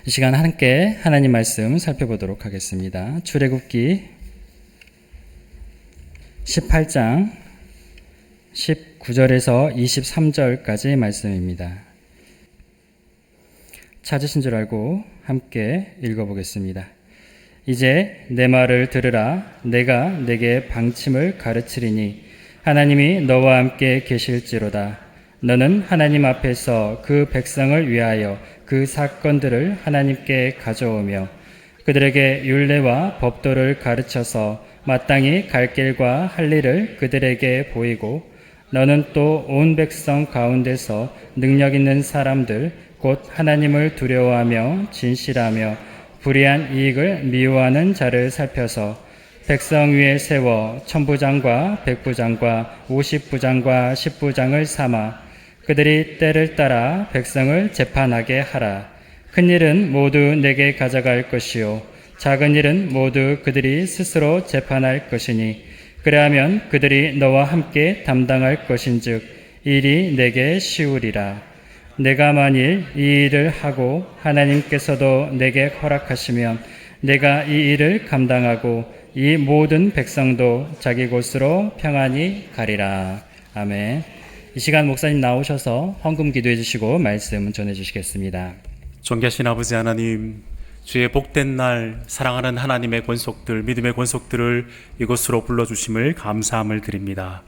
이 시간 함께 하나님 말씀 살펴보도록 하겠습니다. 출애굽기 18장 19절에서 23절까지 말씀입니다. 찾으신 줄 알고 함께 읽어보겠습니다. 이제 내 말을 들으라. 내가 내게 방침을 가르치리니 하나님이 너와 함께 계실지로다. 너는 하나님 앞에서 그 백성을 위하여 그 사건들을 하나님께 가져오며 그들에게 율례와 법도를 가르쳐서 마땅히 갈 길과 할 일을 그들에게 보이고 너는 또 온 백성 가운데서 능력 있는 사람들 곧 하나님을 두려워하며 진실하며 불의한 이익을 미워하는 자를 살펴서 백성 위에 세워 천부장과 백부장과 50부장과 10부장을 삼아 그들이 때를 따라 백성을 재판하게 하라. 큰 일은 모두 내게 가져갈 것이요 작은 일은 모두 그들이 스스로 재판할 것이니 그래하면 그들이 너와 함께 담당할 것인즉 일이 내게 쉬우리라. 내가 만일 이 일을 하고 하나님께서도 내게 허락하시면 내가 이 일을 감당하고 이 모든 백성도 자기 곳으로 평안히 가리라. 아멘. 이 시간 목사님 나오셔서 헌금 기도해 주시고 말씀 전해 주시겠습니다. 존귀하신 아버지 하나님, 주의 복된 날 사랑하는 하나님의 권속들, 믿음의 권속들을 이곳으로 불러주심을 감사함을 드립니다.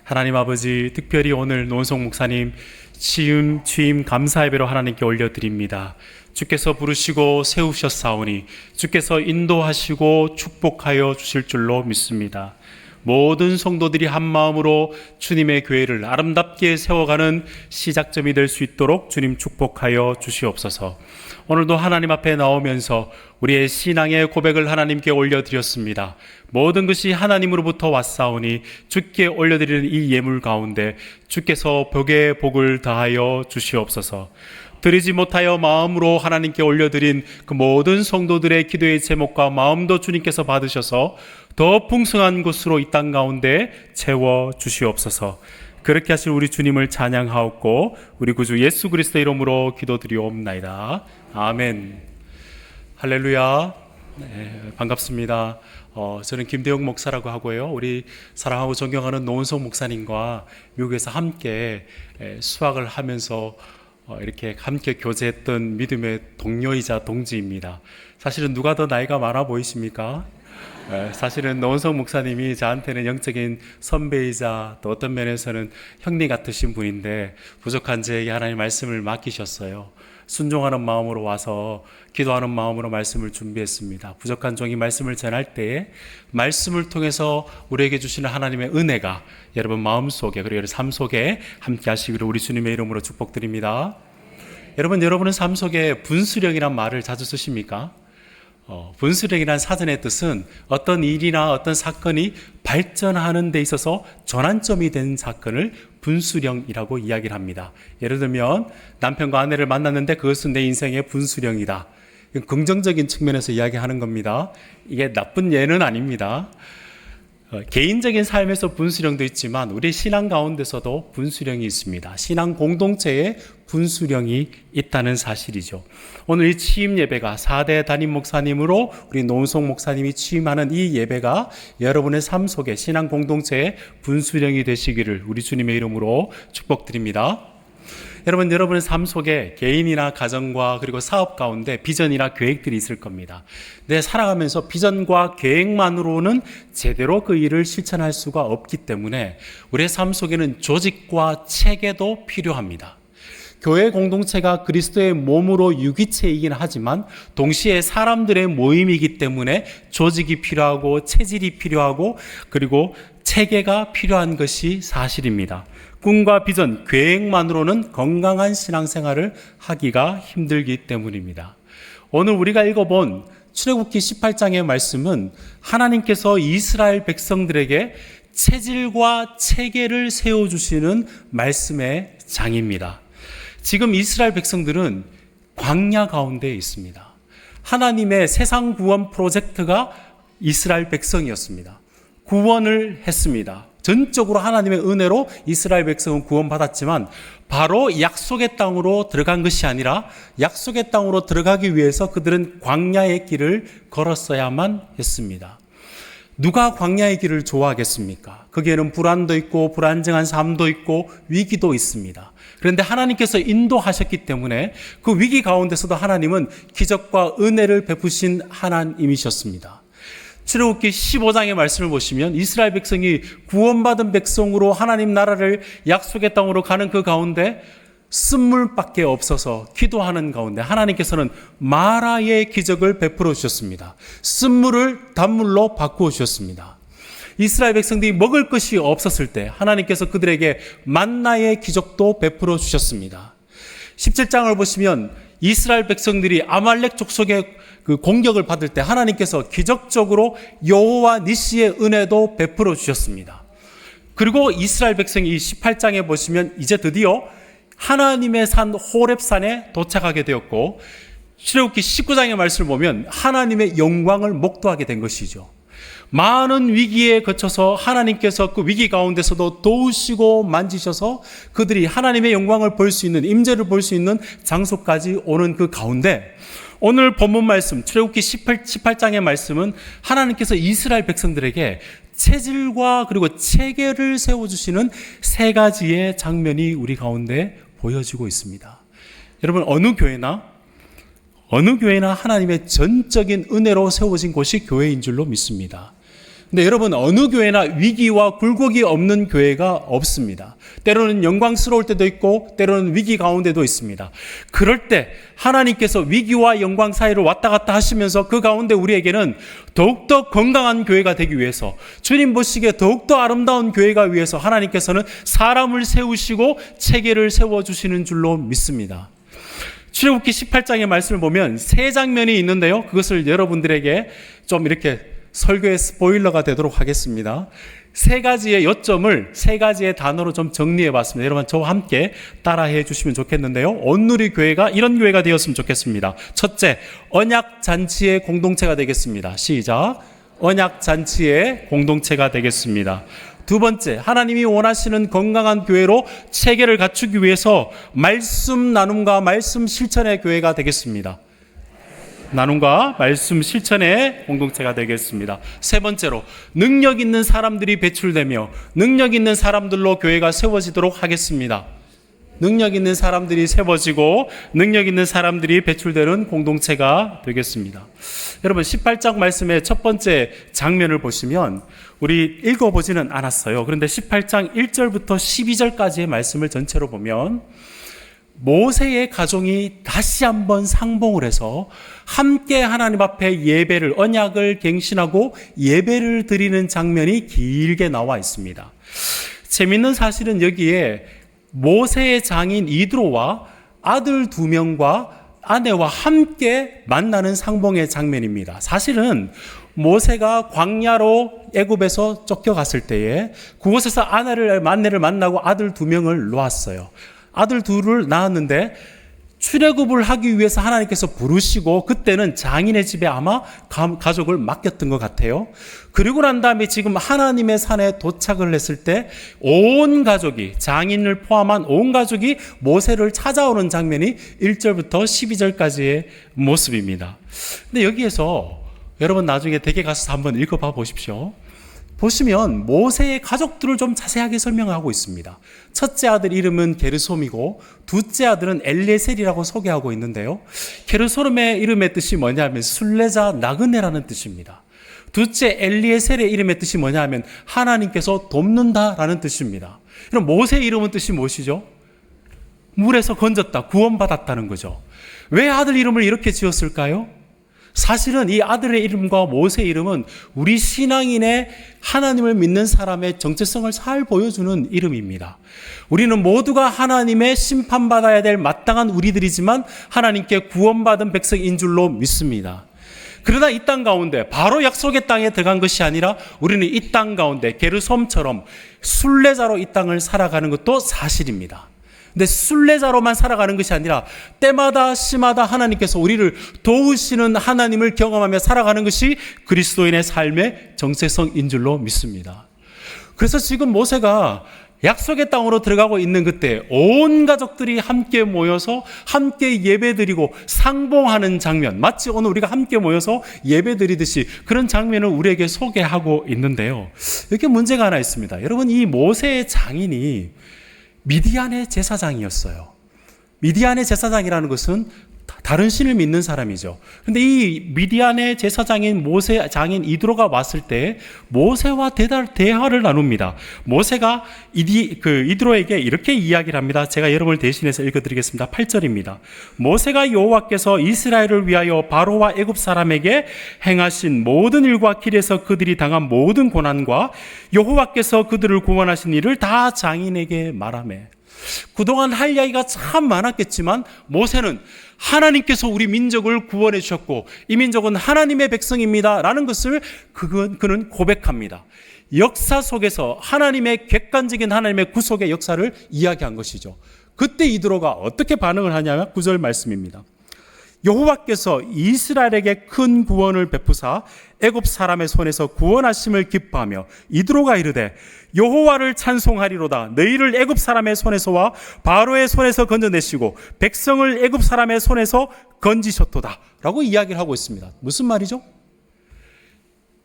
하나님 아버지, 특별히 오늘 노은송 목사님 취임 감사 예배로 하나님께 올려드립니다. 주께서 부르시고 세우셨사오니 주께서 인도하시고 축복하여 주실 줄로 믿습니다. 모든 성도들이 한 마음으로 주님의 교회를 아름답게 세워가는 시작점이 될 수 있도록 주님 축복하여 주시옵소서. 오늘도 하나님 앞에 나오면서 우리의 신앙의 고백을 하나님께 올려드렸습니다. 모든 것이 하나님으로부터 왔사오니 주께 올려드리는 이 예물 가운데 주께서 벽에 복을 더하여 주시옵소서. 드리지 못하여 마음으로 하나님께 올려드린 그 모든 성도들의 기도의 제목과 마음도 주님께서 받으셔서 더 풍성한 곳으로 이 땅 가운데 채워 주시옵소서. 그렇게 하실 우리 주님을 찬양하옵고 우리 구주 예수 그리스도 이름으로 기도드리옵나이다. 아멘. 할렐루야. 네, 반갑습니다. 저는 김대영 목사라고 하고요. 우리 사랑하고 존경하는 노은성 목사님과 미국에서 함께 수학을 하면서 이렇게 함께 교제했던 믿음의 동료이자 동지입니다. 사실은 누가 더 나이가 많아 보이십니까? 사실은 노은성 목사님이 저한테는 영적인 선배이자 또 어떤 면에서는 형님 같으신 분인데 부족한 저에게 하나님 말씀을 맡기셨어요. 순종하는 마음으로 와서 기도하는 마음으로 말씀을 준비했습니다. 부족한 종이 말씀을 전할 때에 말씀을 통해서 우리에게 주시는 하나님의 은혜가 여러분 마음속에 그리고 여러분 삶 속에 함께 하시기를 우리 주님의 이름으로 축복드립니다. 여러분은 삶 속에 분수령이란 말을 자주 쓰십니까? 분수령이란 사전의 뜻은 어떤 일이나 어떤 사건이 발전하는 데 있어서 전환점이 된 사건을 분수령이라고 이야기를 합니다. 예를 들면 남편과 아내를 만났는데 그것은 내 인생의 분수령이다. 긍정적인 측면에서 이야기하는 겁니다. 이게 나쁜 예는 아닙니다. 개인적인 삶에서 분수령도 있지만 우리 신앙 가운데서도 분수령이 있습니다. 신앙 공동체에 분수령이 있다는 사실이죠. 오늘 이 취임 예배가 4대 담임 목사님으로 우리 노은송 목사님이 취임하는 이 예배가 여러분의 삶 속에 신앙 공동체의 분수령이 되시기를 우리 주님의 이름으로 축복드립니다. 여러분의 삶 속에 개인이나 가정과 그리고 사업 가운데 비전이나 계획들이 있을 겁니다. 내 살아가면서 비전과 계획만으로는 제대로 그 일을 실천할 수가 없기 때문에 우리의 삶 속에는 조직과 체계도 필요합니다. 교회 공동체가 그리스도의 몸으로 유기체이긴 하지만 동시에 사람들의 모임이기 때문에 조직이 필요하고 체질이 필요하고 그리고 체계가 필요한 것이 사실입니다. 꿈과 비전, 계획만으로는 건강한 신앙생활을 하기가 힘들기 때문입니다. 오늘 우리가 읽어본 출애굽기 18장의 말씀은 하나님께서 이스라엘 백성들에게 체질과 체계를 세워주시는 말씀의 장입니다. 지금 이스라엘 백성들은 광야 가운데 있습니다. 하나님의 세상 구원 프로젝트가 이스라엘 백성이었습니다. 구원을 했습니다. 전적으로 하나님의 은혜로 이스라엘 백성은 구원받았지만 바로 약속의 땅으로 들어간 것이 아니라 약속의 땅으로 들어가기 위해서 그들은 광야의 길을 걸었어야만 했습니다. 누가 광야의 길을 좋아하겠습니까? 거기에는 불안도 있고 불안정한 삶도 있고 위기도 있습니다. 그런데 하나님께서 인도하셨기 때문에 그 위기 가운데서도 하나님은 기적과 은혜를 베푸신 하나님이셨습니다. 출애굽기 15장의 말씀을 보시면 이스라엘 백성이 구원받은 백성으로 하나님 나라를 약속의 땅으로 가는 그 가운데 쓴물밖에 없어서 기도하는 가운데 하나님께서는 마라의 기적을 베풀어 주셨습니다. 쓴물을 단물로 바꾸어 주셨습니다. 이스라엘 백성들이 먹을 것이 없었을 때 하나님께서 그들에게 만나의 기적도 베풀어 주셨습니다. 17장을 보시면 이스라엘 백성들이 아말렉 족속의 그 공격을 받을 때 하나님께서 기적적으로 여호와 니시의 은혜도 베풀어 주셨습니다. 그리고 이스라엘 백성이 18장에 보시면 이제 드디어 하나님의 산 호렙산에 도착하게 되었고 출애굽기 19장의 말씀을 보면 하나님의 영광을 목도하게 된 것이죠. 많은 위기에 거쳐서 하나님께서 그 위기 가운데서도 도우시고 만지셔서 그들이 하나님의 영광을 볼 수 있는, 임재를 볼 수 있는 장소까지 오는 그 가운데 오늘 본문 말씀 출애굽기 18장의 말씀은 하나님께서 이스라엘 백성들에게 체질과 그리고 체계를 세워주시는 세 가지의 장면이 우리 가운데 보여지고 있습니다. 여러분 어느 교회나 하나님의 전적인 은혜로 세워진 곳이 교회인 줄로 믿습니다. 근데 여러분 어느 교회나 위기와 굴곡이 없는 교회가 없습니다. 때로는 영광스러울 때도 있고 때로는 위기 가운데도 있습니다. 그럴 때 하나님께서 위기와 영광 사이를 왔다 갔다 하시면서 그 가운데 우리에게는 더욱더 건강한 교회가 되기 위해서 주님 보시기에 더욱더 아름다운 교회가 위해서 하나님께서는 사람을 세우시고 체계를 세워주시는 줄로 믿습니다. 출애굽기 18장의 말씀을 보면 세 장면이 있는데요. 그것을 여러분들에게 좀 이렇게 설교의 스포일러가 되도록 하겠습니다. 세 가지의 요점을 세 가지의 단어로 좀 정리해 봤습니다. 여러분 저와 함께 따라해 주시면 좋겠는데요. 온누리 교회가 이런 교회가 되었으면 좋겠습니다. 첫째, 언약 잔치의 공동체가 되겠습니다. 시작. 언약 잔치의 공동체가 되겠습니다. 두 번째, 하나님이 원하시는 건강한 교회로 체계를 갖추기 위해서 말씀 나눔과 말씀 실천의 교회가 되겠습니다. 나눔과 말씀 실천의 공동체가 되겠습니다. 세 번째로, 능력 있는 사람들이 배출되며 능력 있는 사람들로 교회가 세워지도록 하겠습니다. 능력 있는 사람들이 세워지고 능력 있는 사람들이 배출되는 공동체가 되겠습니다. 여러분 18장 말씀의 첫 번째 장면을 보시면 우리 읽어보지는 않았어요. 그런데 18장 1절부터 12절까지의 말씀을 전체로 보면 모세의 가족이 다시 한번 상봉을 해서 함께 하나님 앞에 예배를, 언약을 갱신하고 예배를 드리는 장면이 길게 나와 있습니다. 재밌는 사실은 여기에 모세의 장인 이드로와 아들 2명과 아내와 함께 만나는 상봉의 장면입니다. 사실은 모세가 광야로 애굽에서 쫓겨갔을 때에 그곳에서 아내를 만나고 아들 2명을 놓았어요. 아들 둘을 낳았는데 출애굽을 하기 위해서 하나님께서 부르시고 그때는 장인의 집에 아마 가족을 맡겼던 것 같아요. 그리고 난 다음에 지금 하나님의 산에 도착을 했을 때 온 가족이, 장인을 포함한 온 가족이 모세를 찾아오는 장면이 1절부터 12절까지의 모습입니다. 근데 여기에서 여러분 나중에 댁에 가서 한번 읽어봐 보십시오. 보시면 모세의 가족들을 좀 자세하게 설명하고 있습니다. 첫째 아들 이름은 게르솜이고 둘째 아들은 엘리에셀이라고 소개하고 있는데요. 게르솜의 이름의 뜻이 뭐냐면 순례자 나그네라는 뜻입니다. 둘째 엘리에셀의 이름의 뜻이 뭐냐면 하나님께서 돕는다라는 뜻입니다. 그럼 모세의 이름은 뜻이 무엇이죠? 물에서 건졌다, 구원받았다는 거죠. 왜 아들 이름을 이렇게 지었을까요? 사실은 이 아들의 이름과 모세의 이름은 우리 신앙인의 하나님을 믿는 사람의 정체성을 잘 보여주는 이름입니다. 우리는 모두가 하나님의 심판받아야 될 마땅한 우리들이지만 하나님께 구원받은 백성인 줄로 믿습니다. 그러나 이 땅 가운데 바로 약속의 땅에 들어간 것이 아니라 우리는 이 땅 가운데 게르솜처럼 순례자로 이 땅을 살아가는 것도 사실입니다. 근데 순례자로만 살아가는 것이 아니라 때마다 시마다 하나님께서 우리를 도우시는 하나님을 경험하며 살아가는 것이 그리스도인의 삶의 정체성인 줄로 믿습니다. 그래서 지금 모세가 약속의 땅으로 들어가고 있는 그때 온 가족들이 함께 모여서 함께 예배드리고 상봉하는 장면, 마치 오늘 우리가 함께 모여서 예배드리듯이 그런 장면을 우리에게 소개하고 있는데요. 여기 문제가 하나 있습니다. 여러분, 이 모세의 장인이 미디안의 제사장이었어요. 미디안의 제사장이라는 것은 다른 신을 믿는 사람이죠. 근데 이 미디안의 제사장인 모세 장인 이드로가 왔을 때 모세와 대화를 나눕니다. 모세가 이드로에게 이렇게 이야기를 합니다. 제가 여러분을 대신해서 읽어드리겠습니다. 8절입니다. 모세가 여호와께서 이스라엘을 위하여 바로와 애굽 사람에게 행하신 모든 일과 길에서 그들이 당한 모든 고난과 여호와께서 그들을 구원하신 일을 다 장인에게 말하매. 그동안 할 이야기가 참 많았겠지만 모세는 하나님께서 우리 민족을 구원해 주셨고 이 민족은 하나님의 백성입니다 라는 것을 그는 고백합니다. 역사 속에서 하나님의 객관적인 하나님의 구속의 역사를 이야기한 것이죠. 그때 이드로가 어떻게 반응을 하냐면 9절 말씀입니다. 여호와께서 이스라엘에게 큰 구원을 베푸사 애굽 사람의 손에서 구원하심을 기뻐하며 이드로가 이르되 여호와를 찬송하리로다. 너희를 애굽 사람의 손에서와 바로의 손에서 건져내시고 백성을 애굽 사람의 손에서 건지셨도다 라고 이야기를 하고 있습니다. 무슨 말이죠?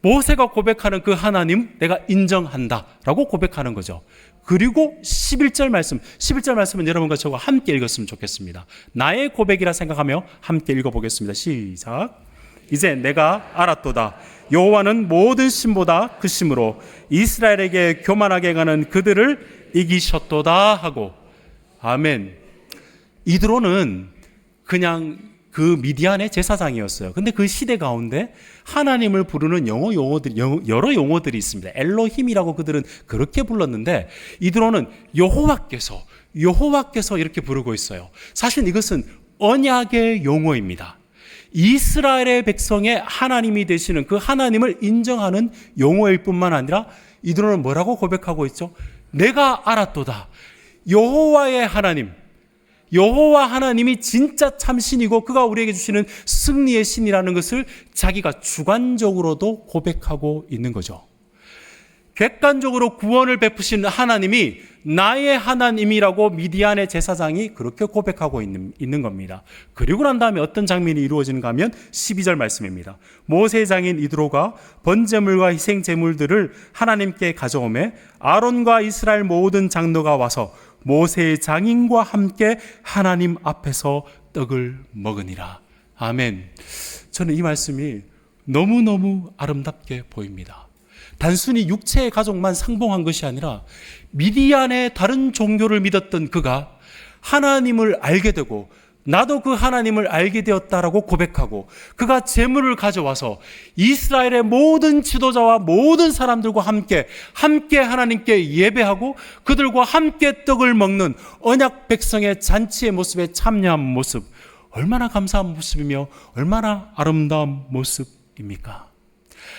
모세가 고백하는 그 하나님 내가 인정한다 라고 고백하는 거죠. 그리고 11절 말씀은 여러분과 저와 함께 읽었으면 좋겠습니다. 나의 고백이라 생각하며 함께 읽어보겠습니다. 시작. 이제 내가 알았도다. 여호와는 모든 신보다 그 신으로 이스라엘에게 교만하게 가는 그들을 이기셨도다 하고. 아멘. 이드로는 그냥 그 미디안의 제사장이었어요. 근데 그 시대 가운데 하나님을 부르는 여러 용어들이 있습니다. 엘로힘이라고 그들은 그렇게 불렀는데 이드로는 여호와께서 이렇게 부르고 있어요. 사실 이것은 언약의 용어입니다. 이스라엘의 백성의 하나님이 되시는 그 하나님을 인정하는 용어일 뿐만 아니라 이드로는 뭐라고 고백하고 있죠? 내가 알았도다. 여호와의 하나님, 여호와 하나님이 진짜 참신이고 그가 우리에게 주시는 승리의 신이라는 것을 자기가 주관적으로도 고백하고 있는 거죠. 객관적으로 구원을 베푸신 하나님이 나의 하나님이라고 미디안의 제사장이 그렇게 고백하고 있는 겁니다. 그리고 난 다음에 어떤 장면이 이루어지는가 하면 12절 말씀입니다. 모세 장인 이드로가 번제물과 희생제물들을 하나님께 가져오매 아론과 이스라엘 모든 장로가 와서 모세의 장인과 함께 하나님 앞에서 떡을 먹으니라. 아멘. 저는 이 말씀이 너무너무 아름답게 보입니다. 단순히 육체의 가족만 상봉한 것이 아니라 미디안의 다른 종교를 믿었던 그가 하나님을 알게 되고 나도 그 하나님을 알게 되었다라고 고백하고 그가 제물을 가져와서 이스라엘의 모든 지도자와 모든 사람들과 함께 하나님께 예배하고 그들과 함께 떡을 먹는 언약 백성의 잔치의 모습에 참여한 모습, 얼마나 감사한 모습이며 얼마나 아름다운 모습입니까?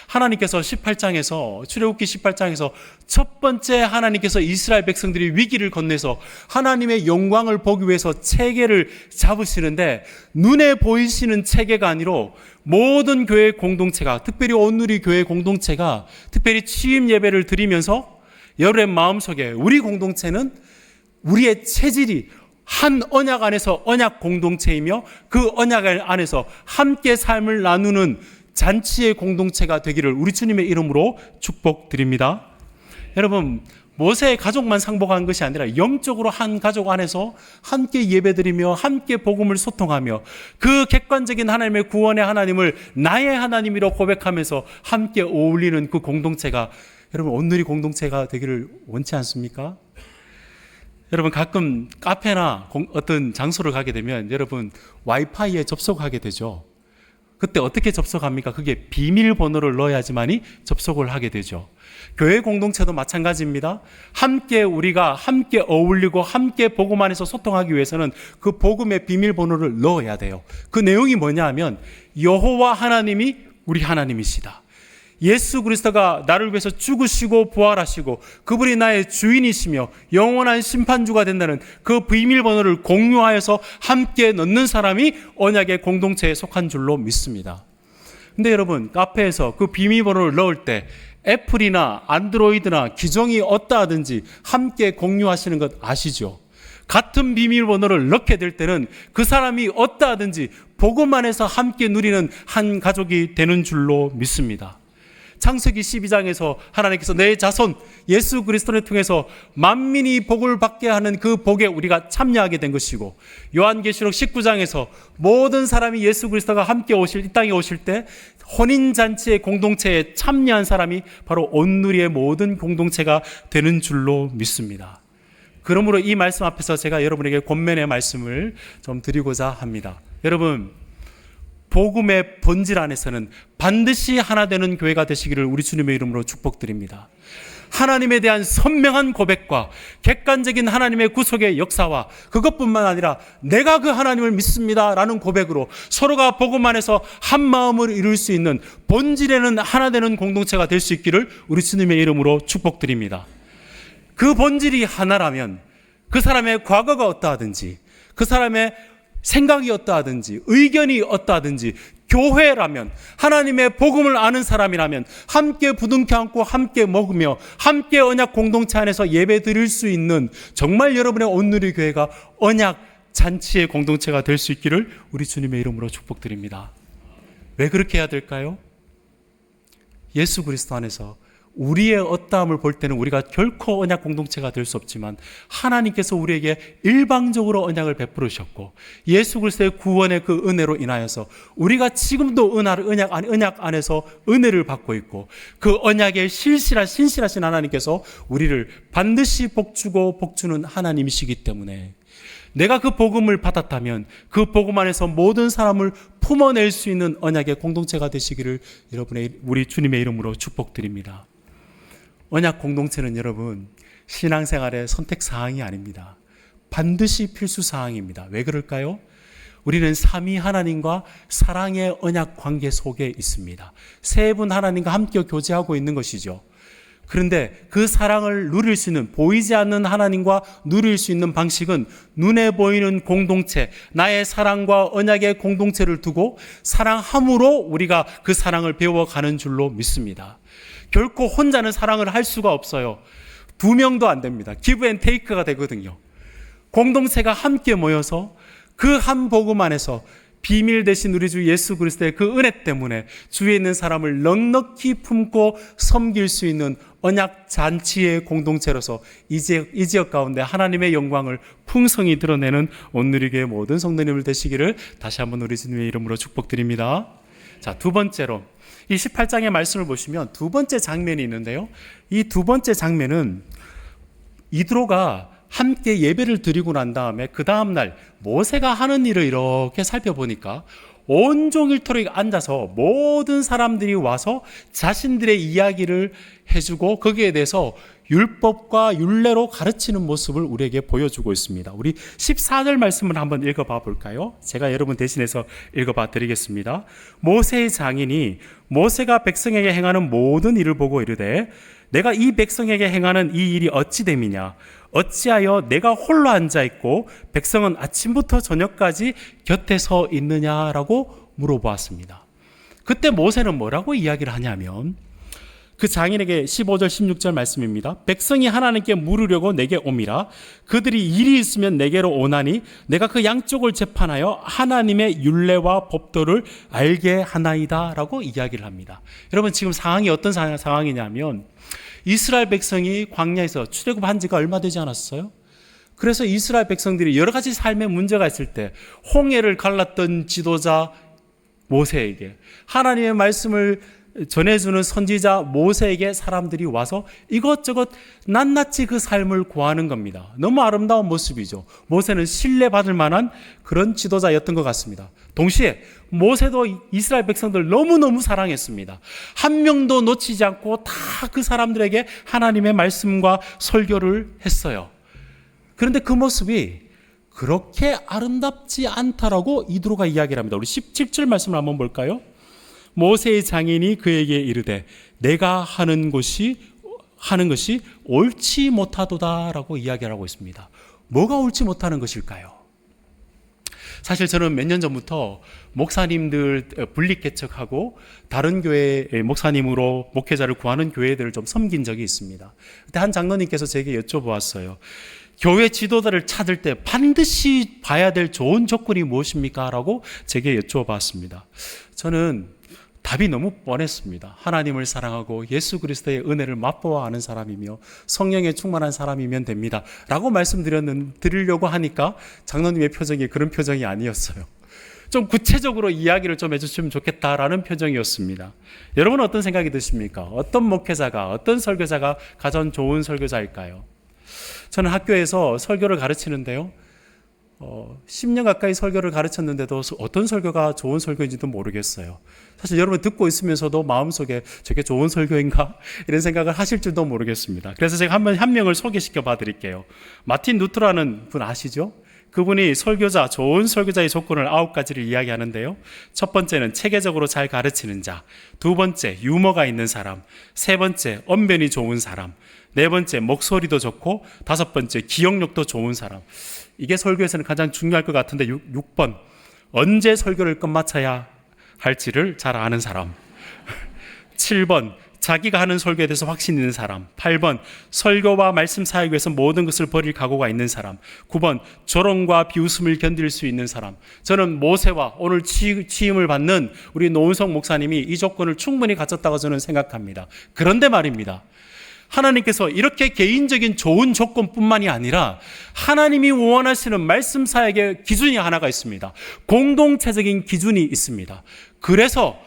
하나님께서 18장에서 출애굽기 18장에서 첫 번째 하나님께서 이스라엘 백성들이 위기를 건네서 하나님의 영광을 보기 위해서 체계를 잡으시는데 눈에 보이시는 체계가 아니라 모든 교회 공동체가, 특별히 온누리 교회 공동체가 특별히 취임 예배를 드리면서 여러분의 마음속에 우리 공동체는 우리의 체질이 한 언약 안에서 언약 공동체이며 그 언약 안에서 함께 삶을 나누는 잔치의 공동체가 되기를 우리 주님의 이름으로 축복드립니다. 여러분, 모세의 가족만 상봉한 것이 아니라 영적으로 한 가족 안에서 함께 예배드리며 함께 복음을 소통하며 그 객관적인 하나님의 구원의 하나님을 나의 하나님이라고 고백하면서 함께 어울리는 그 공동체가 여러분 온누리 공동체가 되기를 원치 않습니까? 여러분 가끔 카페나 어떤 장소를 가게 되면 여러분 와이파이에 접속하게 되죠. 그때 어떻게 접속합니까? 그게 비밀번호를 넣어야지만이 접속을 하게 되죠. 교회 공동체도 마찬가지입니다. 우리가 함께 어울리고 함께 복음 안에서 소통하기 위해서는 그 복음의 비밀번호를 넣어야 돼요. 그 내용이 뭐냐 하면 여호와 하나님이 우리 하나님이시다. 예수 그리스도가 나를 위해서 죽으시고 부활하시고 그분이 나의 주인이시며 영원한 심판주가 된다는 그 비밀번호를 공유하여서 함께 넣는 사람이 언약의 공동체에 속한 줄로 믿습니다. 근데 여러분 카페에서 그 비밀번호를 넣을 때 애플이나 안드로이드나 기종이 어떠하든지 함께 공유하시는 것 아시죠? 같은 비밀번호를 넣게 될 때는 그 사람이 어떠하든지 복음 안에서 함께 누리는 한 가족이 되는 줄로 믿습니다. 창세기 12장에서 하나님께서 내 자손 예수 그리스도를 통해서 만민이 복을 받게 하는 그 복에 우리가 참여하게 된 것이고, 요한계시록 19장에서 모든 사람이 예수 그리스도가 함께 이 땅에 오실 때 혼인잔치의 공동체에 참여한 사람이 바로 온누리의 모든 공동체가 되는 줄로 믿습니다. 그러므로 이 말씀 앞에서 제가 여러분에게 권면의 말씀을 좀 드리고자 합니다. 여러분, 복음의 본질 안에서는 반드시 하나 되는 교회가 되시기를 우리 주님의 이름으로 축복드립니다. 하나님에 대한 선명한 고백과 객관적인 하나님의 구속의 역사와 그것뿐만 아니라 내가 그 하나님을 믿습니다 라는 고백으로 서로가 복음 안에서 한 마음을 이룰 수 있는 본질에는 하나 되는 공동체가 될 수 있기를 우리 주님의 이름으로 축복드립니다. 그 본질이 하나라면 그 사람의 과거가 어떠하든지, 그 사람의 생각이 어떠하든지, 의견이 어떠하든지, 교회라면, 하나님의 복음을 아는 사람이라면 함께 부둥켜 안고 함께 먹으며 함께 언약 공동체 안에서 예배 드릴 수 있는 정말 여러분의 온누리 교회가 언약 잔치의 공동체가 될 수 있기를 우리 주님의 이름으로 축복드립니다. 왜 그렇게 해야 될까요? 예수 그리스도 안에서 우리의 어떠함을 볼 때는 우리가 결코 언약 공동체가 될 수 없지만 하나님께서 우리에게 일방적으로 언약을 베풀으셨고, 예수 그리스도의 구원의 그 은혜로 인하여서 우리가 지금도 언약 안에서 은혜를 받고 있고, 그 언약의 신실하신 하나님께서 우리를 반드시 복주고 복주는 하나님이시기 때문에 내가 그 복음을 받았다면 그 복음 안에서 모든 사람을 품어낼 수 있는 언약의 공동체가 되시기를 우리 주님의 이름으로 축복드립니다. 언약 공동체는 여러분 신앙생활의 선택사항이 아닙니다. 반드시 필수사항입니다. 왜 그럴까요? 우리는 삼위 하나님과 사랑의 언약 관계 속에 있습니다. 세 분 하나님과 함께 교제하고 있는 것이죠. 그런데 그 사랑을 누릴 수 있는, 보이지 않는 하나님과 누릴 수 있는 방식은 눈에 보이는 공동체, 나의 사랑과 언약의 공동체를 두고 사랑함으로 우리가 그 사랑을 배워가는 줄로 믿습니다. 결코 혼자는 사랑을 할 수가 없어요. 2명도 안 됩니다. 기브 앤 테이크가 되거든요. 공동체가 함께 모여서 그 한 복음 안에서 비밀 대신 우리 주 예수 그리스도의 그 은혜 때문에 주위에 있는 사람을 넉넉히 품고 섬길 수 있는 언약 잔치의 공동체로서 이 지역 가운데 하나님의 영광을 풍성히 드러내는 온누리교회 모든 성도님들 되시기를 다시 한번 우리 주님의 이름으로 축복드립니다. 자, 두 번째로 이 18장의 말씀을 보시면 두 번째 장면이 있는데요. 이 두 번째 장면은 이드로가 함께 예배를 드리고 난 다음에 그 다음날 모세가 하는 일을 이렇게 살펴보니까 온종일 앉아서 모든 사람들이 와서 자신들의 이야기를 해주고 거기에 대해서 율법과 율례로 가르치는 모습을 우리에게 보여주고 있습니다. 우리 14절 말씀을 한번 읽어봐 볼까요? 제가 여러분 대신해서 읽어봐 드리겠습니다. 모세의 장인이 모세가 백성에게 행하는 모든 일을 보고 이르되 내가 이 백성에게 행하는 이 일이 어찌 됨이냐? 어찌하여 내가 홀로 앉아있고 백성은 아침부터 저녁까지 곁에 서 있느냐라고 물어보았습니다. 그때 모세는 뭐라고 이야기를 하냐면 그 장인에게 15절 16절 말씀입니다. 백성이 하나님께 물으려고 내게 옴이라. 그들이 일이 있으면 내게로 오나니 내가 그 양쪽을 재판하여 하나님의 율례와 법도를 알게 하나이다 라고 이야기를 합니다. 여러분 지금 상황이 어떤 상황이냐면 이스라엘 백성이 광야에서 출애굽한 지가 얼마 되지 않았어요? 그래서 이스라엘 백성들이 여러 가지 삶의 문제가 있을 때 홍해를 갈랐던 지도자 모세에게, 하나님의 말씀을 전해주는 선지자 모세에게 사람들이 와서 이것저것 낱낱이 그 삶을 구하는 겁니다. 너무 아름다운 모습이죠. 모세는 신뢰받을 만한 그런 지도자였던 것 같습니다. 동시에 모세도 이스라엘 백성들 너무너무 사랑했습니다. 한 명도 놓치지 않고 다 그 사람들에게 하나님의 말씀과 설교를 했어요. 그런데 그 모습이 그렇게 아름답지 않다라고 이드로가 이야기를 합니다. 우리 17절 말씀을 한번 볼까요? 모세의 장인이 그에게 이르되 내가 하는 것이 옳지 못하도다라고 이야기를 하고 있습니다. 뭐가 옳지 못하는 것일까요? 사실 저는 몇 년 전부터 목사님들 분립 개척하고 다른 교회 목사님으로 목회자를 구하는 교회들을 좀 섬긴 적이 있습니다. 그때 한 장로님께서 제게 여쭤보았어요. 교회 지도자를 찾을 때 반드시 봐야 될 좋은 조건이 무엇입니까? 라고 제게 여쭤봤습니다. 저는 답이 너무 뻔했습니다. 하나님을 사랑하고 예수 그리스도의 은혜를 맛보아 아는 사람이며 성령에 충만한 사람이면 됩니다. 라고 말씀드리려고 하니까 장로님의 표정이 그런 표정이 아니었어요. 좀 구체적으로 이야기를 좀 해주시면 좋겠다라는 표정이었습니다. 여러분은 어떤 생각이 드십니까? 어떤 목회자가, 어떤 설교자가 가장 좋은 설교자일까요? 저는 학교에서 설교를 가르치는데요. 10년 가까이 설교를 가르쳤는데도 어떤 설교가 좋은 설교인지도 모르겠어요. 사실 여러분 듣고 있으면서도 마음속에 저게 좋은 설교인가? 이런 생각을 하실 줄도 모르겠습니다. 그래서 제가 한 명을 소개시켜 봐 드릴게요. 마틴 루터라는 분 아시죠? 그분이 좋은 설교자의 조건을 9가지를 이야기하는데요. 첫 번째는 체계적으로 잘 가르치는 자, 두 번째 유머가 있는 사람, 세 번째 언변이 좋은 사람, 네 번째 목소리도 좋고, 다섯 번째 기억력도 좋은 사람. 이게 설교에서는 가장 중요할 것 같은데 6번 언제 설교를 끝마쳐야 할지를 잘 아는 사람. 7번 자기가 하는 설교에 대해서 확신 있는 사람. 8번 설교와 말씀 사역을 위해서 모든 것을 버릴 각오가 있는 사람. 9번 조롱과 비웃음을 견딜 수 있는 사람. 저는 모세와 오늘 취임을 받는 우리 노은성 목사님이 이 조건을 충분히 갖췄다고 저는 생각합니다. 그런데 말입니다, 하나님께서 이렇게 개인적인 좋은 조건뿐만이 아니라 하나님이 원하시는 말씀 사역의 기준이 하나가 있습니다. 공동체적인 기준이 있습니다. 그래서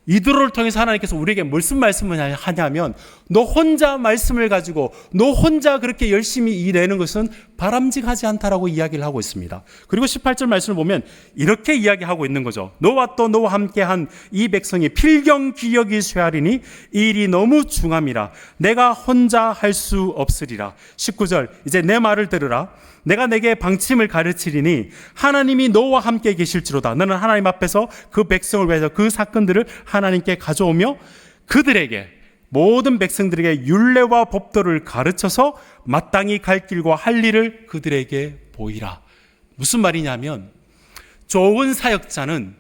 이들을 통해서 하나님께서 우리에게 무슨 말씀을 하냐면, 너 혼자 말씀을 가지고 너 혼자 그렇게 열심히 일내는 것은 바람직하지 않다라고 이야기를 하고 있습니다. 그리고 18절 말씀을 보면 이렇게 이야기하고 있는 거죠. 너와 또 너와 함께한 이 백성이 필경기역이 쇠하리니 이 일이 너무 중함이라 내가 혼자 할 수 없으리라. 19절 이제 내 말을 들으라. 내가 내게 방침을 가르치리니 하나님이 너와 함께 계실지로다. 너는 하나님 앞에서 그 백성을 위해서 그 사건들을 하나님께 가져오며 그들에게, 모든 백성들에게 율례와 법도를 가르쳐서 마땅히 갈 길과 할 일을 그들에게 보이라. 무슨 말이냐면, 좋은 사역자는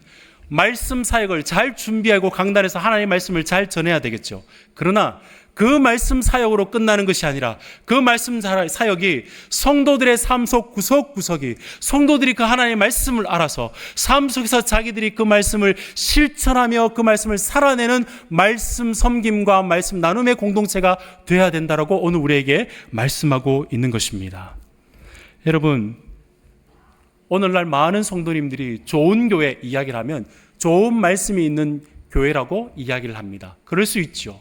말씀 사역을 잘 준비하고 강단에서 하나님의 말씀을 잘 전해야 되겠죠. 그러나 그 말씀 사역으로 끝나는 것이 아니라 그 말씀 사역이 성도들의 삶 속 구석구석이, 성도들이 그 하나님의 말씀을 알아서 삶 속에서 자기들이 그 말씀을 실천하며 그 말씀을 살아내는 말씀 섬김과 말씀 나눔의 공동체가 되어야 된다라고 오늘 우리에게 말씀하고 있는 것입니다. 여러분, 오늘날 많은 성도님들이 좋은 교회 이야기를 하면 좋은 말씀이 있는 교회라고 이야기를 합니다. 그럴 수 있죠.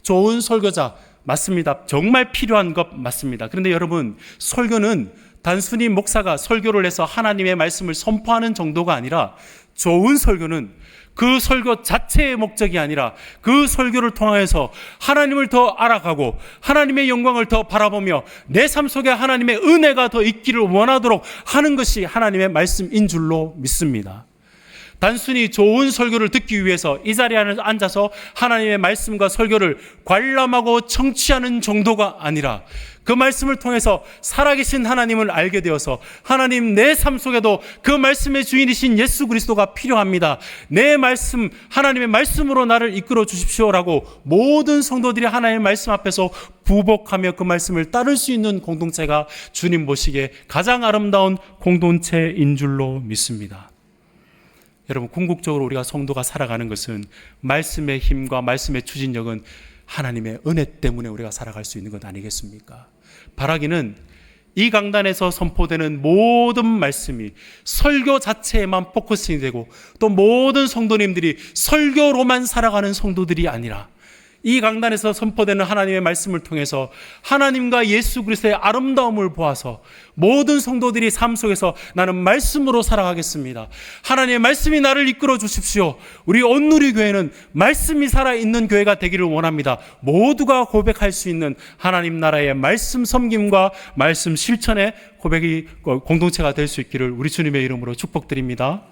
좋은 설교자 맞습니다. 정말 필요한 것 맞습니다. 그런데 여러분, 설교는 단순히 목사가 설교를 해서 하나님의 말씀을 선포하는 정도가 아니라, 좋은 설교는 그 설교 자체의 목적이 아니라 그 설교를 통해서 하나님을 더 알아가고 하나님의 영광을 더 바라보며 내 삶 속에 하나님의 은혜가 더 있기를 원하도록 하는 것이 하나님의 말씀인 줄로 믿습니다. 단순히 좋은 설교를 듣기 위해서 이 자리에 앉아서 하나님의 말씀과 설교를 관람하고 청취하는 정도가 아니라, 그 말씀을 통해서 살아계신 하나님을 알게 되어서 하나님, 내 삶 속에도 그 말씀의 주인이신 예수 그리스도가 필요합니다. 내 말씀, 하나님의 말씀으로 나를 이끌어 주십시오라고 모든 성도들이 하나님의 말씀 앞에서 부복하며 그 말씀을 따를 수 있는 공동체가 주님 보시기에 가장 아름다운 공동체인 줄로 믿습니다. 여러분, 궁극적으로 우리가 성도가 살아가는 것은 말씀의 힘과 말씀의 추진력은 하나님의 은혜 때문에 우리가 살아갈 수 있는 것 아니겠습니까? 바라기는 이 강단에서 선포되는 모든 말씀이 설교 자체에만 포커싱이 되고, 또 모든 성도님들이 설교로만 살아가는 성도들이 아니라 이 강단에서 선포되는 하나님의 말씀을 통해서 하나님과 예수 그리스도의 아름다움을 보아서 모든 성도들이 삶 속에서 나는 말씀으로 살아가겠습니다. 하나님의 말씀이 나를 이끌어 주십시오. 우리 온누리교회는 말씀이 살아있는 교회가 되기를 원합니다. 모두가 고백할 수 있는 하나님 나라의 말씀 섬김과 말씀 실천의 고백이 공동체가 될 수 있기를 우리 주님의 이름으로 축복드립니다.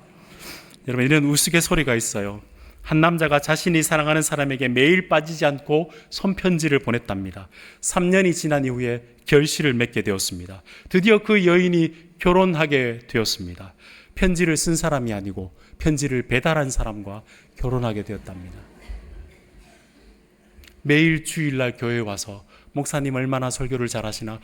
여러분, 이런 우스갯소리가 있어요. 한 남자가 자신이 사랑하는 사람에게 매일 빠지지 않고 손편지를 보냈답니다. 3년이 지난 이후에 결실을 맺게 되었습니다. 드디어 그 여인이 결혼하게 되었습니다. 편지를 쓴 사람이 아니고 편지를 배달한 사람과 결혼하게 되었답니다. 매일 주일날 교회에 와서 목사님 얼마나 설교를 잘하시나,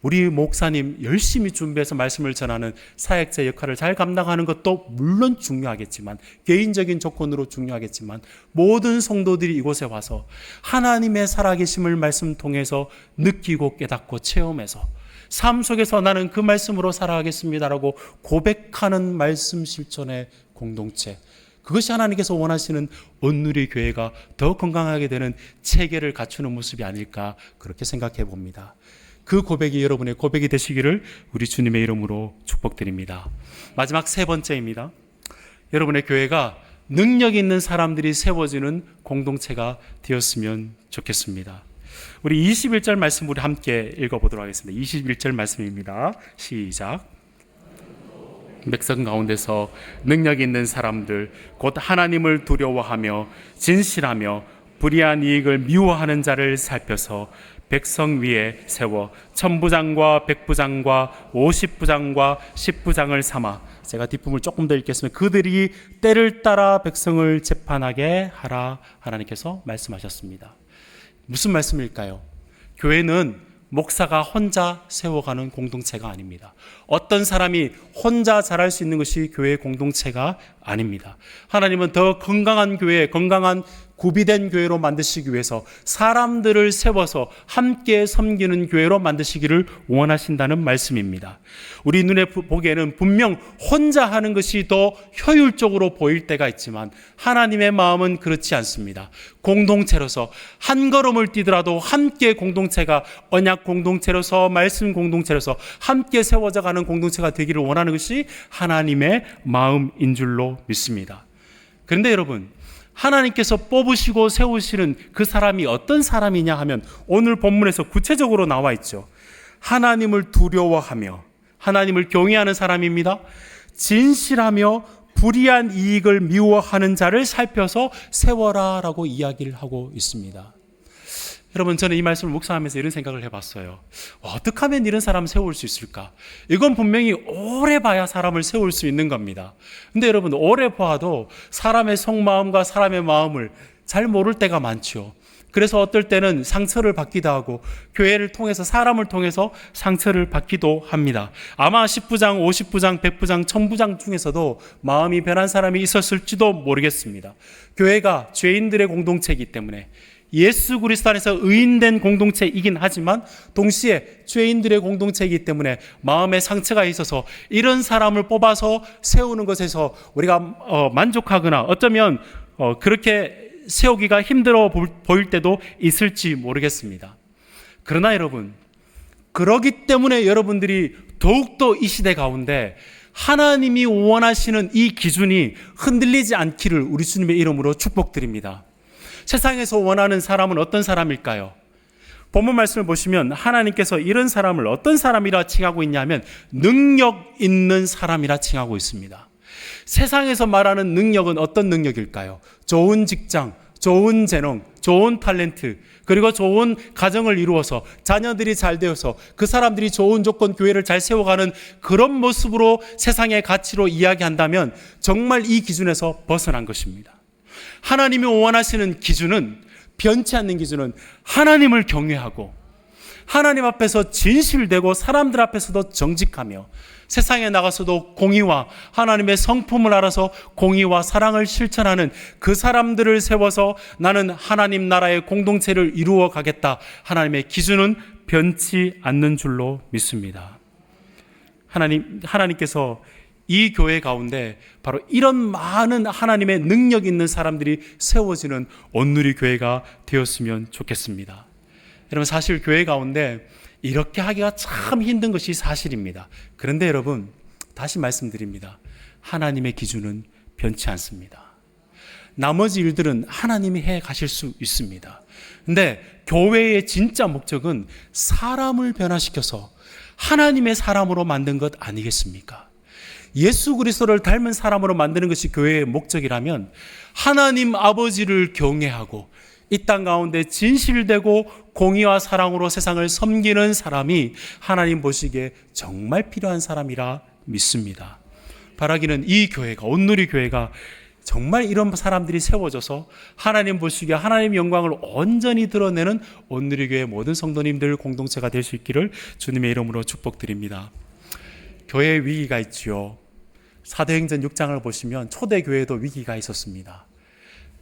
우리 목사님 열심히 준비해서 말씀을 전하는 사역자 역할을 잘 감당하는 것도 물론 중요하겠지만, 개인적인 조건으로 중요하겠지만, 모든 성도들이 이곳에 와서 하나님의 살아계심을 말씀 통해서 느끼고 깨닫고 체험해서 삶 속에서 나는 그 말씀으로 살아가겠습니다라고 고백하는 말씀 실천의 공동체, 그것이 하나님께서 원하시는 온누리 교회가 더 건강하게 되는 체계를 갖추는 모습이 아닐까, 그렇게 생각해 봅니다. 그 고백이 여러분의 고백이 되시기를 우리 주님의 이름으로 축복드립니다. 마지막 세 번째입니다. 여러분의 교회가 능력 있는 사람들이 세워지는 공동체가 되었으면 좋겠습니다. 우리 21절 말씀 우리 함께 읽어보도록 하겠습니다. 21절 말씀입니다. 시작. 백성 가운데서 능력 있는 사람들 곧 하나님을 두려워하며 진실하며 불의한 이익을 미워하는 자를 살펴서 백성 위에 세워 천부장과 백부장과 50부장과 10부장을 삼아, 제가 뒷부분을 조금 더 읽겠습니다. 그들이 때를 따라 백성을 재판하게 하라, 하나님께서 말씀하셨습니다. 무슨 말씀일까요? 교회는 목사가 혼자 세워가는 공동체가 아닙니다. 어떤 사람이 혼자 잘할 수 있는 것이 교회의 공동체가 아닙니다. 하나님은 더 건강한 교회, 건강한 구비된 교회로 만드시기 위해서 사람들을 세워서 함께 섬기는 교회로 만드시기를 원하신다는 말씀입니다. 우리 눈에 보기에는 분명 혼자 하는 것이 더 효율적으로 보일 때가 있지만 하나님의 마음은 그렇지 않습니다. 공동체로서 한 걸음을 뛰더라도 함께 공동체가 언약 공동체로서 말씀 공동체로서 함께 세워져 가는 공동체가 되기를 원하는 것이 하나님의 마음인 줄로 믿습니다. 그런데 여러분, 하나님께서 뽑으시고 세우시는 그 사람이 어떤 사람이냐 하면 오늘 본문에서 구체적으로 나와 있죠. 하나님을 두려워하며 하나님을 경외하는 사람입니다. 진실하며 불의한 이익을 미워하는 자를 살펴서 세워라 라고 이야기를 하고 있습니다. 여러분, 저는 이 말씀을 묵상하면서 이런 생각을 해봤어요. 어떻게 하면 이런 사람을 세울 수 있을까? 이건 분명히 오래 봐야 사람을 세울 수 있는 겁니다. 근데 여러분, 오래 봐도 사람의 속마음과 사람의 마음을 잘 모를 때가 많죠. 그래서 어떨 때는 상처를 받기도 하고 교회를 통해서, 사람을 통해서 상처를 받기도 합니다. 아마 10부장, 50부장, 100부장, 1000부장 중에서도 마음이 변한 사람이 있었을지도 모르겠습니다. 교회가 죄인들의 공동체이기 때문에, 예수 그리스도 안에서 의인된 공동체이긴 하지만 동시에 죄인들의 공동체이기 때문에 마음에 상처가 있어서 이런 사람을 뽑아서 세우는 것에서 우리가 만족하거나 어쩌면 그렇게 세우기가 힘들어 보일 때도 있을지 모르겠습니다. 그러나 여러분, 그러기 때문에 여러분들이 더욱더 이 시대 가운데 하나님이 원하시는 이 기준이 흔들리지 않기를 우리 주님의 이름으로 축복드립니다. 세상에서 원하는 사람은 어떤 사람일까요? 본문 말씀을 보시면 하나님께서 이런 사람을 어떤 사람이라 칭하고 있냐면 능력 있는 사람이라 칭하고 있습니다. 세상에서 말하는 능력은 어떤 능력일까요? 좋은 직장, 좋은 재능, 좋은 탤런트, 그리고 좋은 가정을 이루어서 자녀들이 잘 되어서 그 사람들이 좋은 조건 교회를 잘 세워가는 그런 모습으로 세상의 가치로 이야기한다면 정말 이 기준에서 벗어난 것입니다. 하나님이 원하시는 기준은, 변치 않는 기준은 하나님을 경외하고 하나님 앞에서 진실되고 사람들 앞에서도 정직하며 세상에 나가서도 공의와 하나님의 성품을 알아서 공의와 사랑을 실천하는 그 사람들을 세워서 나는 하나님 나라의 공동체를 이루어 가겠다. 하나님의 기준은 변치 않는 줄로 믿습니다. 하나님께서 이 교회 가운데 바로 이런 많은 하나님의 능력 있는 사람들이 세워지는 온누리 교회가 되었으면 좋겠습니다. 여러분, 사실 교회 가운데 이렇게 하기가 참 힘든 것이 사실입니다. 그런데 여러분, 다시 말씀드립니다. 하나님의 기준은 변치 않습니다. 나머지 일들은 하나님이 해 가실 수 있습니다. 근데 교회의 진짜 목적은 사람을 변화시켜서 하나님의 사람으로 만든 것 아니겠습니까? 예수 그리스도를 닮은 사람으로 만드는 것이 교회의 목적이라면 하나님 아버지를 경외하고 이 땅 가운데 진실되고 공의와 사랑으로 세상을 섬기는 사람이 하나님 보시기에 정말 필요한 사람이라 믿습니다. 바라기는 이 교회가, 온누리 교회가 정말 이런 사람들이 세워져서 하나님 보시기에 하나님 영광을 온전히 드러내는 온누리 교회 모든 성도님들 공동체가 될 수 있기를 주님의 이름으로 축복드립니다. 교회에 위기가 있지요. 사도행전 6장을 보시면 초대교회도 위기가 있었습니다.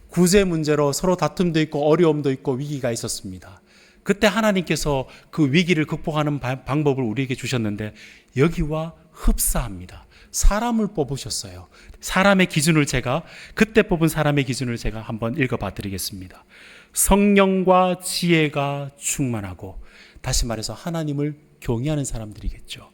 구제 문제로 서로 다툼도 있고 어려움도 있고 위기가 있었습니다. 그때 하나님께서 그 위기를 극복하는 방법을 우리에게 주셨는데 여기와 흡사합니다. 사람을 뽑으셨어요. 사람의 기준을 그때 뽑은 사람의 기준을 제가 한번 읽어봐 드리겠습니다. 성령과 지혜가 충만하고, 다시 말해서 하나님을 경외하는 사람들이겠죠.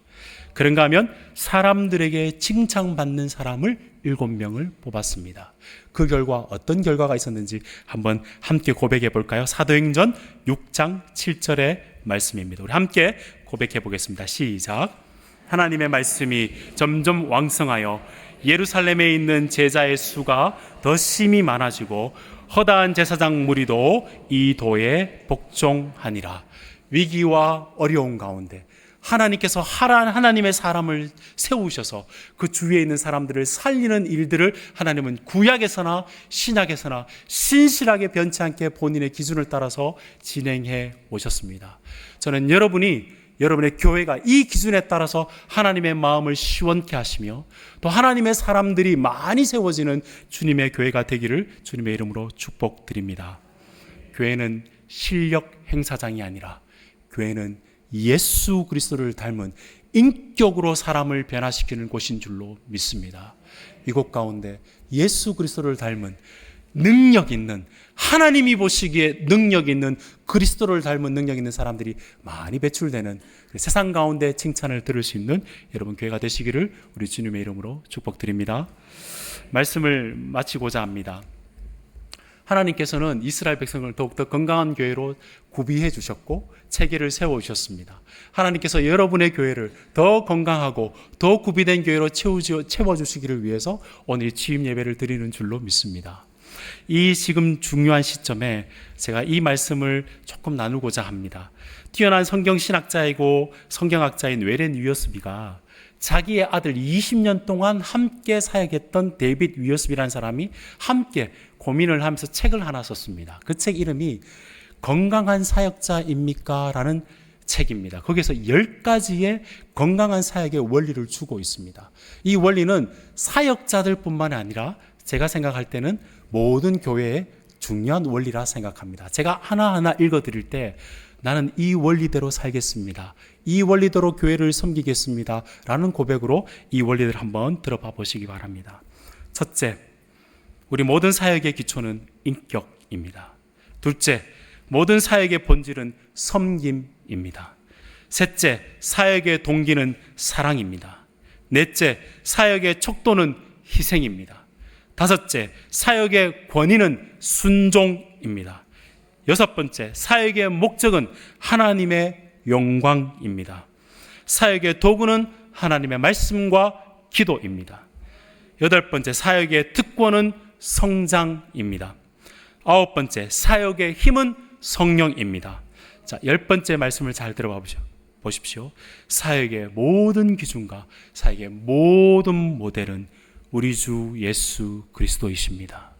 그런가 하면 사람들에게 칭찬받는 사람을 7명을 뽑았습니다. 그 결과 어떤 결과가 있었는지 한번 함께 고백해 볼까요? 사도행전 6장 7절의 말씀입니다. 우리 함께 고백해 보겠습니다. 시작. 하나님의 말씀이 점점 왕성하여 예루살렘에 있는 제자의 수가 더 심히 많아지고 허다한 제사장 무리도 이 도에 복종하니라. 위기와 어려움 가운데 하나님께서 하나님의 사람을 세우셔서 그 주위에 있는 사람들을 살리는 일들을 하나님은 구약에서나 신약에서나 신실하게 변치 않게 본인의 기준을 따라서 진행해 오셨습니다. 저는 여러분의 교회가 이 기준에 따라서 하나님의 마음을 시원케 하시며 또 하나님의 사람들이 많이 세워지는 주님의 교회가 되기를 주님의 이름으로 축복드립니다. 교회는 실력 행사장이 아니라 교회는 예수 그리스도를 닮은 인격으로 사람을 변화시키는 곳인 줄로 믿습니다. 이곳 가운데 예수 그리스도를 닮은 능력 있는, 하나님이 보시기에 능력 있는, 그리스도를 닮은 능력 있는 사람들이 많이 배출되는 세상 가운데 칭찬을 들을 수 있는 여러분 교회가 되시기를 우리 주님의 이름으로 축복드립니다. 말씀을 마치고자 합니다. 하나님께서는 이스라엘 백성을 더욱더 건강한 교회로 구비해 주셨고 체계를 세워주셨습니다. 하나님께서 여러분의 교회를 더 건강하고 더 구비된 교회로 채워주시기를 위해서 오늘 취임 예배를 드리는 줄로 믿습니다. 이 지금 중요한 시점에 제가 이 말씀을 조금 나누고자 합니다. 뛰어난 성경신학자이고 성경학자인 웨렌 위어스비가 자기의 아들 20년 동안 함께 사역했던 데이빗 위어스비라는 사람이 함께 고민을 하면서 책을 하나 썼습니다. 그 책 이름이 건강한 사역자입니까? 라는 책입니다. 거기서 10가지의 건강한 사역의 원리를 주고 있습니다. 이 원리는 사역자들 뿐만 아니라 제가 생각할 때는 모든 교회의 중요한 원리라 생각합니다. 제가 하나하나 읽어드릴 때 나는 이 원리대로 살겠습니다. 이 원리대로 교회를 섬기겠습니다. 라는 고백으로 이 원리를 한번 들어봐 보시기 바랍니다. 첫째, 우리 모든 사역의 기초는 인격입니다. 둘째, 모든 사역의 본질은 섬김입니다. 셋째, 사역의 동기는 사랑입니다. 넷째, 사역의 척도는 희생입니다. 다섯째, 사역의 권위는 순종입니다. 여섯 번째, 사역의 목적은 하나님의 영광입니다. 사역의 도구는 하나님의 말씀과 기도입니다. 여덟 번째, 사역의 특권은 성장입니다. 아홉 번째, 사역의 힘은 성령입니다. 자, 열 번째 말씀을 잘 들어봐 보십시오. 사역의 모든 기준과 사역의 모든 모델은 우리 주 예수 그리스도이십니다.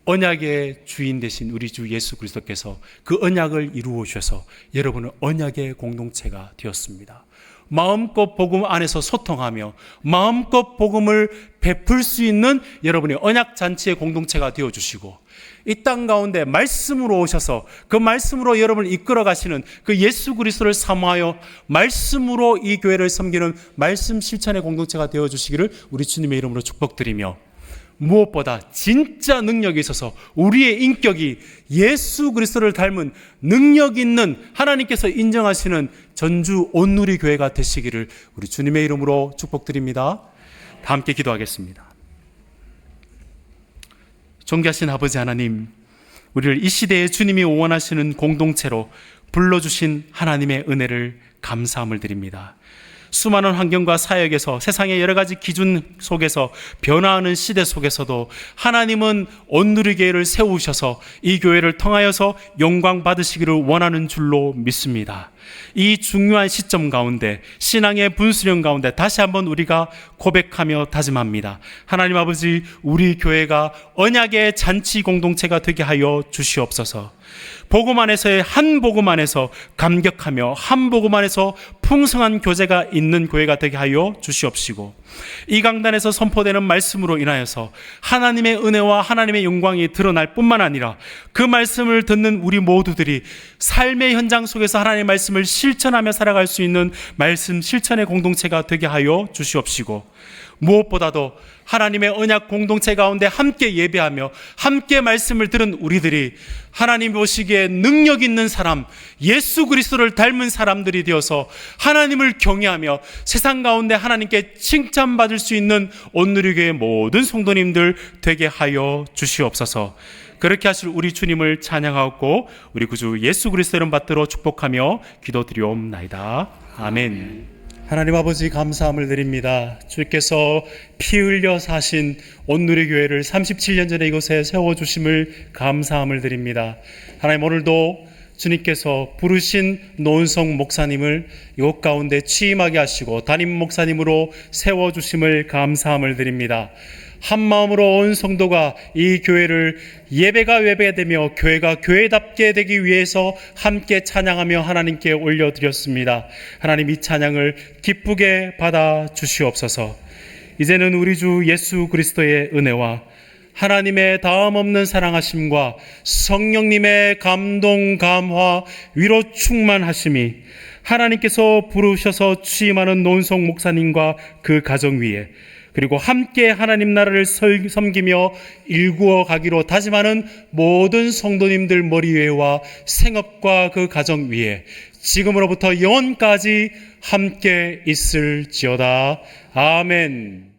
언약의 주인 되신 우리 주 예수 그리스도께서 그 언약을 이루어 주셔서 여러분은 언약의 공동체가 되었습니다. 마음껏 복음 안에서 소통하며 마음껏 복음을 베풀 수 있는 여러분의 언약 잔치의 공동체가 되어주시고 이 땅 가운데 말씀으로 오셔서 그 말씀으로 여러분을 이끌어 가시는 그 예수 그리스도를 사모하여 말씀으로 이 교회를 섬기는 말씀 실천의 공동체가 되어주시기를 우리 주님의 이름으로 축복드리며 무엇보다 진짜 능력이 있어서 우리의 인격이 예수 그리스도를 닮은 능력 있는 하나님께서 인정하시는 전주 온누리 교회가 되시기를 우리 주님의 이름으로 축복드립니다. 다 함께 기도하겠습니다. 존귀하신 아버지 하나님, 우리를 이 시대에 주님이 원하시는 공동체로 불러주신 하나님의 은혜를 감사함을 드립니다. 수많은 환경과 사역에서 세상의 여러 가지 기준 속에서 변화하는 시대 속에서도 하나님은 온누리교회를 세우셔서 이 교회를 통하여서 영광 받으시기를 원하는 줄로 믿습니다. 이 중요한 시점 가운데, 신앙의 분수령 가운데 다시 한번 우리가 고백하며 다짐합니다. 하나님 아버지, 우리 교회가 언약의 잔치 공동체가 되게 하여 주시옵소서. 복음 안에서의 한 복음 안에서 감격하며 한 복음 안에서 풍성한 교제가 있는 교회가 되게 하여 주시옵시고, 이 강단에서 선포되는 말씀으로 인하여서 하나님의 은혜와 하나님의 영광이 드러날 뿐만 아니라 그 말씀을 듣는 우리 모두들이 삶의 현장 속에서 하나님의 말씀을 실천하며 살아갈 수 있는 말씀 실천의 공동체가 되게 하여 주시옵시고, 무엇보다도 하나님의 언약 공동체 가운데 함께 예배하며 함께 말씀을 들은 우리들이 하나님 보시기에 능력 있는 사람, 예수 그리스도를 닮은 사람들이 되어서 하나님을 경외하며 세상 가운데 하나님께 칭찬받을 수 있는 온누리교회 모든 성도님들 되게 하여 주시옵소서. 그렇게 하실 우리 주님을 찬양하고 우리 구주 예수 그리스도 이름 받들어 축복하며 기도드리옵나이다. 아멘. 하나님 아버지, 감사함을 드립니다. 주께서 피 흘려 사신 온누리교회를 37년 전에 이곳에 세워주심을 감사함을 드립니다. 하나님, 오늘도 주님께서 부르신 노은성 목사님을 이곳 가운데 취임하게 하시고 담임 목사님으로 세워주심을 감사함을 드립니다. 한 마음으로 온 성도가 이 교회를 예배가 되며 교회가 교회답게 되기 위해서 함께 찬양하며 하나님께 올려드렸습니다. 하나님, 이 찬양을 기쁘게 받아 주시옵소서. 이제는 우리 주 예수 그리스도의 은혜와 하나님의 다음없는 사랑하심과 성령님의 감동, 감화, 위로 충만하심이 하나님께서 부르셔서 취임하는 노은성 목사님과 그 가정 위에, 그리고 함께 하나님 나라를 섬기며 일구어 가기로 다짐하는 모든 성도님들 머리 위에와 생업과 그 가정 위에 지금으로부터 영원까지 함께 있을지어다. 아멘.